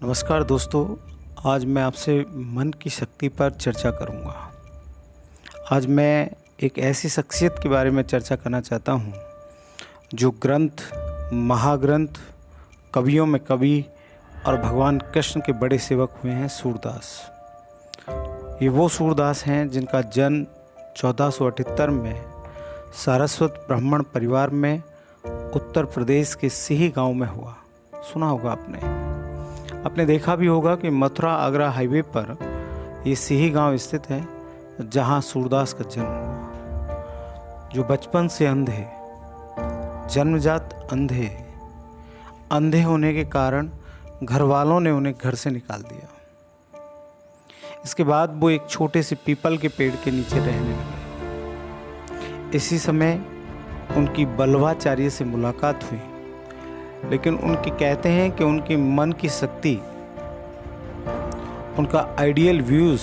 नमस्कार दोस्तों, आज मैं आपसे मन की शक्ति पर चर्चा करूंगा। आज मैं एक ऐसी शख्सियत के बारे में चर्चा करना चाहता हूं जो ग्रंथ, महाग्रंथ, कवियों में कवि और भगवान कृष्ण के बड़े सेवक हुए हैं, सूरदास। ये वो सूरदास हैं जिनका जन्म 1478 में सारस्वत ब्राह्मण परिवार में उत्तर प्रदेश के सिही गांव में हुआ। सुना होगा आपने देखा भी होगा कि मथुरा आगरा हाईवे पर ये सिही गांव स्थित है, जहां सूरदास का जन्म हुआ। जो बचपन से अंधे, जन्मजात अंधे होने के कारण घर वालों ने उन्हें घर से निकाल दिया। इसके बाद वो एक छोटे से पीपल के पेड़ के नीचे रहने लगे। इसी समय उनकी बलवाचार्य से मुलाकात हुई, लेकिन उनके कहते हैं कि उनकी मन की शक्ति, उनका आइडियल व्यूज़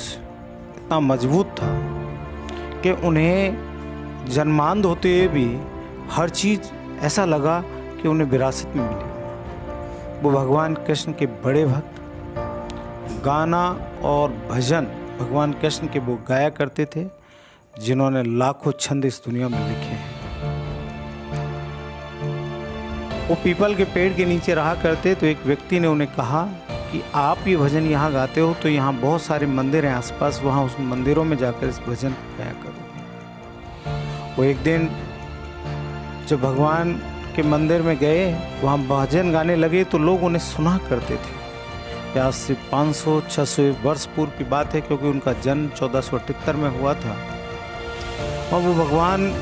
इतना मजबूत था कि उन्हें जन्मांध होते हुए भी हर चीज़ ऐसा लगा कि उन्हें विरासत में मिली। वो भगवान कृष्ण के बड़े भक्त, गाना और भजन भगवान कृष्ण के वो गाया करते थे, जिन्होंने लाखों छंद इस दुनिया में लिखे हैं। वो पीपल के पेड़ के नीचे रहा करते, तो एक व्यक्ति ने उन्हें कहा कि आप ये भजन यहाँ गाते हो तो यहाँ बहुत सारे मंदिर हैं आसपास, वहाँ उस मंदिरों में जाकर इस भजन को गाया करो। वो एक दिन जब भगवान के मंदिर में गए, वहाँ भजन गाने लगे, तो लोग उन्हें सुना करते थे। आज से 500-600 वर्ष पूर्व की बात है, क्योंकि उनका जन्म 1478 में हुआ था। और वो भगवान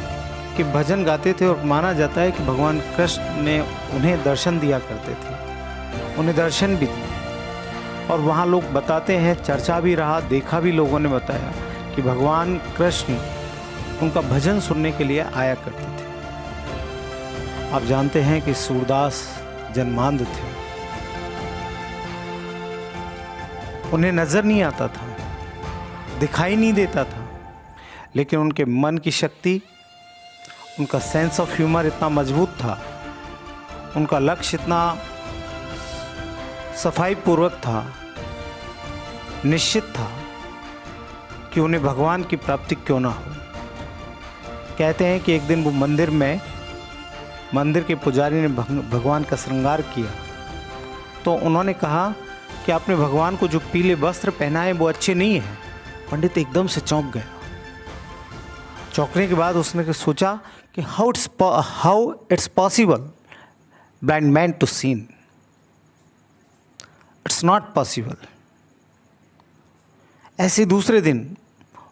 के भजन गाते थे और माना जाता है कि भगवान कृष्ण ने उन्हें दर्शन दिया करते थे, उन्हें दर्शन भी दिए। और वहाँ लोग बताते हैं, चर्चा भी रहा, देखा भी लोगों ने बताया कि भगवान कृष्ण उनका भजन सुनने के लिए आया करते थे। आप जानते हैं कि सूरदास जन्मांध थे, उन्हें नज़र नहीं आता था, दिखाई नहीं देता था, लेकिन उनके मन की शक्ति, उनका सेंस ऑफ ह्यूमर इतना मजबूत था, उनका लक्ष्य इतना सफाई पूर्वक था, निश्चित था कि उन्हें भगवान की प्राप्ति क्यों ना हो। कहते हैं कि एक दिन वो मंदिर के पुजारी ने भगवान का श्रृंगार किया, तो उन्होंने कहा कि आपने भगवान को जो पीले वस्त्र पहनाए वो अच्छे नहीं हैं। पंडित एकदम से चौंक गया। चौंकने के बाद उसने सोचा कि how it's possible blind man to seen, it's not possible. ऐसे दूसरे दिन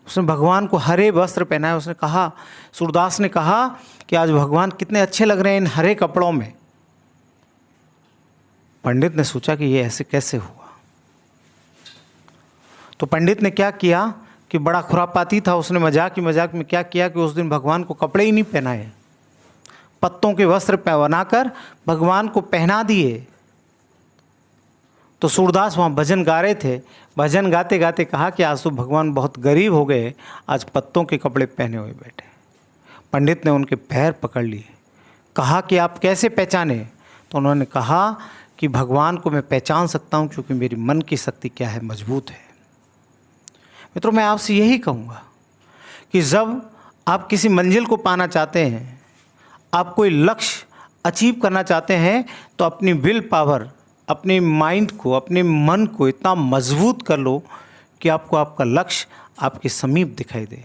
उसने भगवान को हरे वस्त्र पहनाए। उसने कहा, सूरदास ने कहा कि आज भगवान कितने अच्छे लग रहे हैं इन हरे कपड़ों में। पंडित ने सोचा कि ये ऐसे कैसे हुआ। तो पंडित ने क्या किया कि बड़ा खुरापाती था, उसने मजाक में क्या किया कि उस दिन भगवान को कपड़े ही नहीं पहनाए, पत्तों के वस्त्र बनाकर भगवान को पहना दिए। तो सूरदास वहाँ भजन गा रहे थे, भजन गाते गाते कहा कि आज तो भगवान बहुत गरीब हो गए, आज पत्तों के कपड़े पहने हुए बैठे। पंडित ने उनके पैर पकड़ लिए, कहा कि आप कैसे पहचाने? तो उन्होंने कहा कि भगवान को मैं पहचान सकता हूँ क्योंकि मेरी मन की शक्ति क्या है, मजबूत है। मित्रों, मैं आपसे यही कहूँगा कि जब आप किसी मंजिल को पाना चाहते हैं, आप कोई लक्ष्य अचीव करना चाहते हैं, तो अपनी विल पावर, अपने माइंड को, अपने मन को इतना मजबूत कर लो कि आपको आपका लक्ष्य आपके समीप दिखाई दे,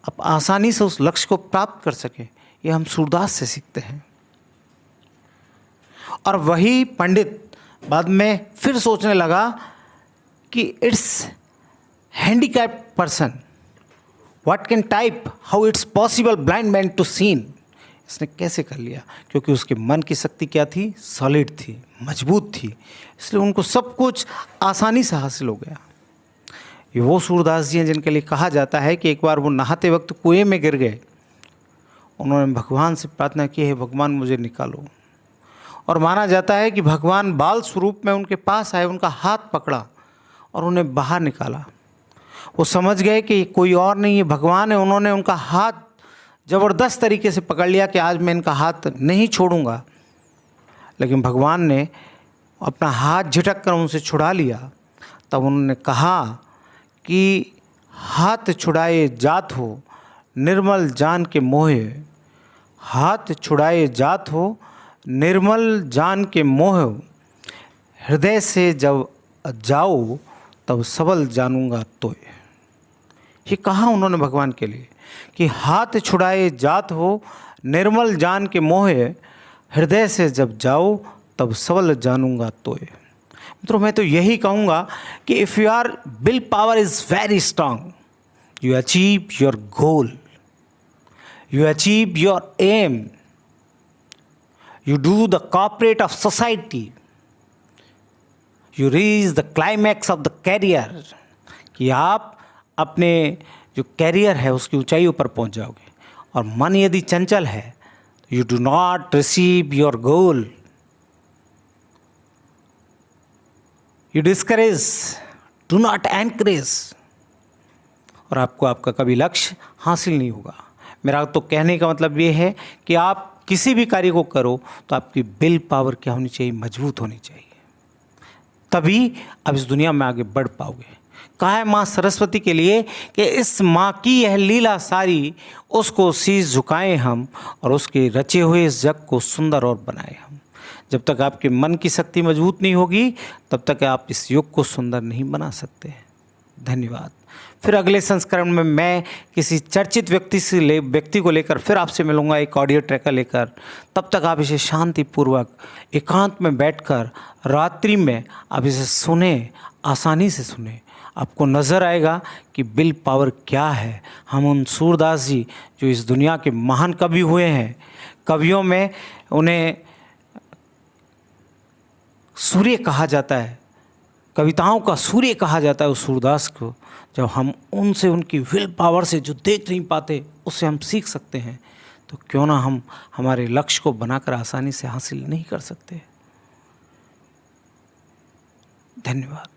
आप आसानी से उस लक्ष्य को प्राप्त कर सकें। ये हम सूरदास से सीखते हैं। और वही पंडित बाद में फिर सोचने लगा कि it's handicapped person, what can type, how it's possible blind man to seen। इसने कैसे कर लिया? क्योंकि उसके मन की शक्ति क्या थी? सॉलिड थी, मजबूत थी, इसलिए उनको सब कुछ आसानी से हासिल हो गया। ये वो सूरदास जी हैं जिनके लिए कहा जाता है कि एक बार वो नहाते वक्त कुएं में गिर गए। उन्होंने भगवान से प्रार्थना की, है भगवान मुझे निकालो। और माना जाता है कि भगवान बाल स्वरूप में उनके पास आए, उनका हाथ पकड़ा और उन्हें बाहर निकाला। वो समझ गए कि कोई और नहीं है, भगवान है। उन्होंने उनका हाथ ज़बरदस्त तरीके से पकड़ लिया कि आज मैं इनका हाथ नहीं छोड़ूंगा। लेकिन भगवान ने अपना हाथ झटक कर उनसे छुड़ा लिया, तब उन्होंने कहा कि हाथ छुड़ाए जात हो निर्मल जान के मोहे, हाथ छुड़ाए जात हो निर्मल जान के मोह, हृदय से जब जाओ तब सबल जानूंगा तो। ये कहा उन्होंने भगवान के लिए कि हाथ छुड़ाए जात हो निर्मल जान के मोहे, हृदय से जब जाओ तब सबल जानूंगा तो। मित्रों, मैं तो यही कहूँगा कि if your will power is very strong, you achieve your goal, you achieve your aim, you do the corporate of society, you reach the climax of the career, कि आप अपने जो कैरियर है उसकी ऊंचाइयों पर पहुंच जाओगे। और मन यदि चंचल है, you do not receive your goal, you discourage, do not encourage, और आपको आपका कभी लक्ष्य हासिल नहीं होगा। मेरा तो कहने का मतलब ये है कि आप किसी भी कार्य को करो तो आपकी विल पावर क्या होनी चाहिए? मजबूत होनी चाहिए, तभी आप इस दुनिया में आगे बढ़ पाओगे। कहा है माँ सरस्वती के लिए कि इस माँ की यह लीला सारी, उसको शीश झुकाएं हम और उसके रचे हुए इस जग को सुंदर और बनाएं हम। जब तक आपके मन की शक्ति मजबूत नहीं होगी तब तक आप इस युग को सुंदर नहीं बना सकते। धन्यवाद। फिर अगले संस्करण में मैं किसी चर्चित व्यक्ति को लेकर फिर आपसे मिलूंगा, एक ऑडियो ट्रैकर लेकर। तब तक आप इसे शांतिपूर्वक एकांत में बैठकर रात्रि में आप इसे सुने, आसानी से सुने। आपको नज़र आएगा कि विल पावर क्या है। हम उन सूरदास जी जो इस दुनिया के महान कवि हुए हैं, कवियों में उन्हें सूर्य कहा जाता है, कविताओं का सूर्य कहा जाता है उस सूरदास को। जब हम उनसे, उनकी विल पावर से जो देख नहीं पाते उससे हम सीख सकते हैं, तो क्यों ना हम हमारे लक्ष्य को बनाकर आसानी से हासिल नहीं कर सकते। धन्यवाद।